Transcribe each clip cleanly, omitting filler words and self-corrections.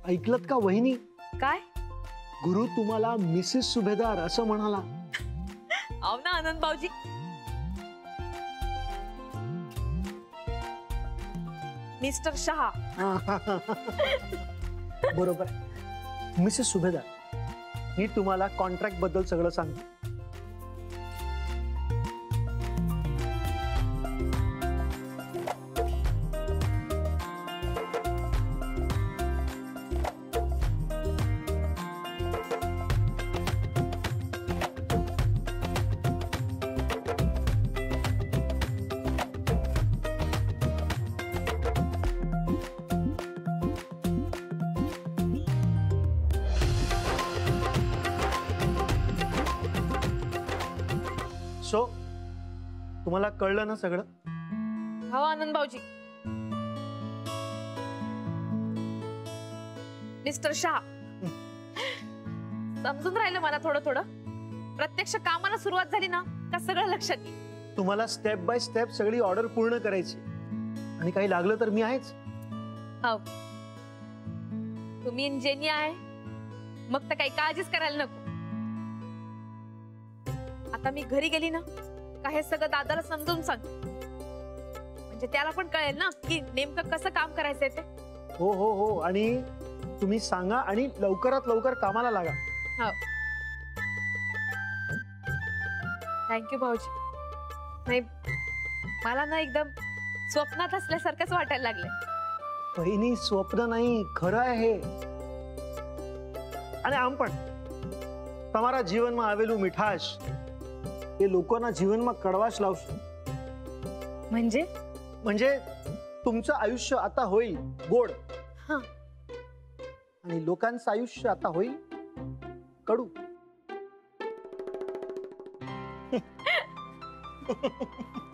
ऐकलत का वहिनी? काय? गुरु तुम्हाला मिसेस सुभेदार असं म्हणाला. आव ना आनंद भाऊजी. मिस्टर शहा. बरोबर. मिसेस सुभेदार, मी तुम्हाला कॉन्ट्रॅक्ट बद्दल सगळं सांगतो. सो तुम्हाला कळलं ना सगळं? हो आनंद भाऊजी. मिस्टर शाह, समजून राहिलं मला थोडं थोडं. प्रत्यक्ष कामाला सुरुवात झाली ना का सगळं लक्षात येईल. तुम्हाला स्टेप बाय स्टेप सगळी ऑर्डर पूर्ण करायची आणि काही लागलं तर मी आहेच. हो, तुम्ही इंजिनियर आहे मग तर काही काळजीच करायला नको. आता मी घरी गेली ना का हे सगळं दादाला समजून सांग, म्हणजे त्याला पण कळेल ना की नेमकं कसं काम करायचंय ते. हो हो हो, आणि तुम्ही सांगा आणि लवकरात लवकर कामाला लागा. हो, थँक्यू भाऊजी. नाही, मला ना एकदम स्वप्नात असल्यासारखंच वाटायला लागलंय. बहिणी, स्वप्न नाही, खरं आहे. आणि आम पण તમારા જીવનમાં આવેલું મિઠાશ એ લોકોના જીવનમાં કડવાશ લાવશે. म्हणजे तुमचं आयुष्य आता होईल गोड आणि लोकांचं आयुष्य आता होईल कडू.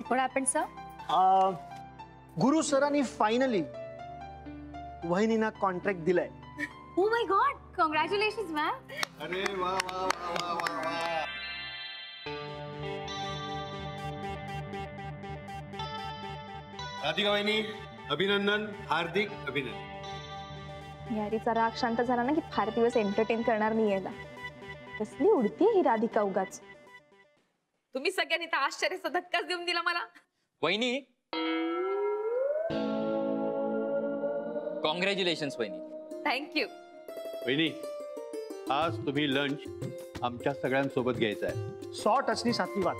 What happened, sir? गुरु सरांनी फायनली वहिनीना कॉन्ट्रॅक्ट दिलाय. Oh my God! Congratulations, ma'am. अरे वाह वाह वाह वाह वाह. राधिका वहिनी, अभिनंदन, हार्दिक अभिनंदन. यारीचा राग शांत झाला ना की फार दिवस एंटरटेन करणार नाही याला. कसली उडती ही राधिका उगाच. तुम्ही सगळ्यांनी तर आश्चर्याचा धक्काच देऊन दिला मला. वहिनी, कॉंग्रॅच्युलेशन्स वहिनी. थँक्यू. वहिनी, आज तुम्ही लंच आमच्या सगळ्यांसोबत घ्यायचा आहे. 100 टचनी 7वी बात.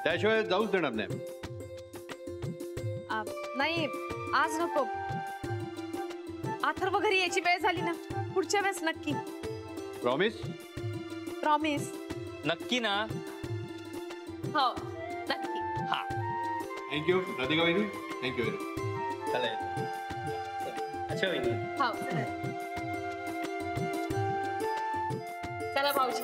त्याशिवाय जाऊच देणार नाही. नाही, आज नको. अथर्व घरी यायची वेळ झाली ना, पुढच्या वेळेस नक्की. प्रॉमिस? प्रॉमिस. नक्की ना? हो, नक्की. हा. थँक्यू राधिका वहिनी, थँक्यू व्हेरी मच. चला. अच्छा वहिनी. हो, चला भाऊजी.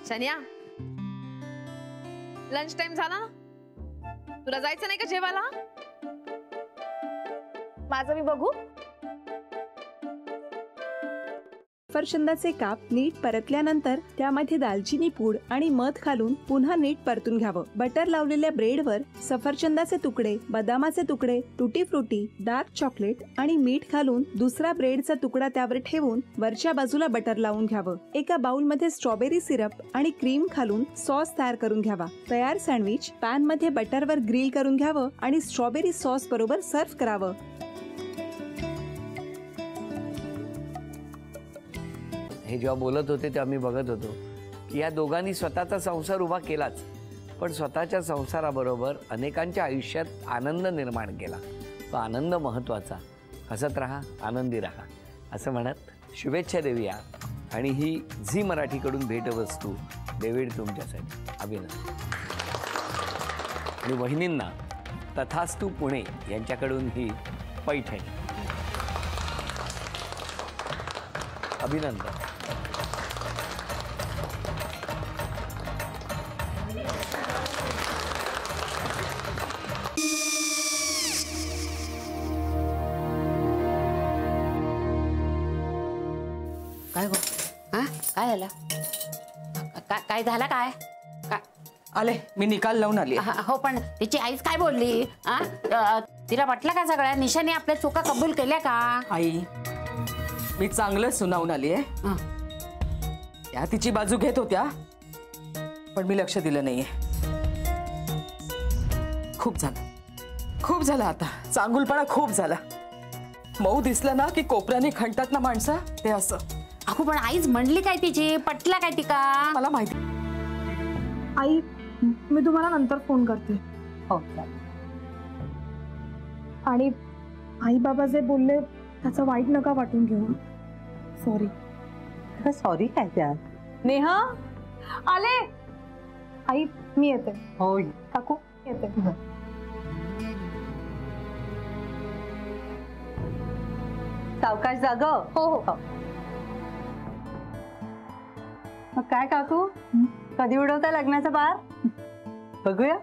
शनिया, लंच टाइम झाला ना, तुला जायचं नाही का जेवायला? माझं मी बघू. सफरचंदाचे काप नीट परतल्यानंतर त्यामध्ये दालचिनी पूड आणि मध घालून पुन्हा नीट परतून घ्यावं. बटर लावलेल्या ब्रेडवर सफरचंदाचे तुकडे, बदामाचे तुकडे, टुटी फ्रुटी, डार्क चॉकलेट आणि मीठ घालून दुसरा ब्रेडचा तुकडा त्यावर ठेवून वरच्या बाजूला बटर लावून घ्यावं. एका बाउलमध्ये स्ट्रॉबेरी सिरप आणि क्रीम घालून सॉस तयार करून घ्यावा. तयार सँडविच पॅन मध्ये बटरवर ग्रिल करून घ्यावं आणि स्ट्रॉबेरी सॉस बरोबर सर्व्ह करावं. हे जेव्हा बोलत होते तेव्हा मी बघत होतो की या दोघांनी स्वतःचा संसार उभा केलाच, पण स्वतःच्या संसाराबरोबर अनेकांच्या आयुष्यात आनंद निर्माण केला. तो आनंद महत्त्वाचा. हसत राहा, आनंदी राहा असं म्हणत शुभेच्छा देऊया. आणि ही झी मराठीकडून भेटवस्तू डेव्हिड तुमच्यासाठी. अभिनंदन. आणि वहिनींना तथास्तू पुणे यांच्याकडून ही पैठणी. अभिनंदन. काय झालं? काय झालं? काय आले, मी निकाल लावून आली. हो, पण तिची आईच काय बोलली? तिला वाटलं का सगळ्या निशाने आपल्या चुका कबूल केल्या का? आई, मी चांगलं सुनावून आली आहे. त्या तिची बाजू घेत होत्या, पण मी लक्ष दिलं नाहीये. खूप झालं आता. चांगुलपणा खूप झाला. मऊ दिसलं ना की कोपऱ्याने खणतात ना माणसं, ते असं. अगो, पण आईच म्हणली काय तिची? पटला काय तिका? मला माहिती. आई, मी तुम्हाला नंतर फोन करते. हो. आणि आई बाबा जे बोलले त्याचं वाईट नका वाटून घेऊ. सॉरी. सॉरी काय त्या? नेहा आले. आई, मी येते. होय काकू, येते. सावकाश जाग. हो हो. मग काय काकू, कधी उडवता लग्नाचा बार? बघूया.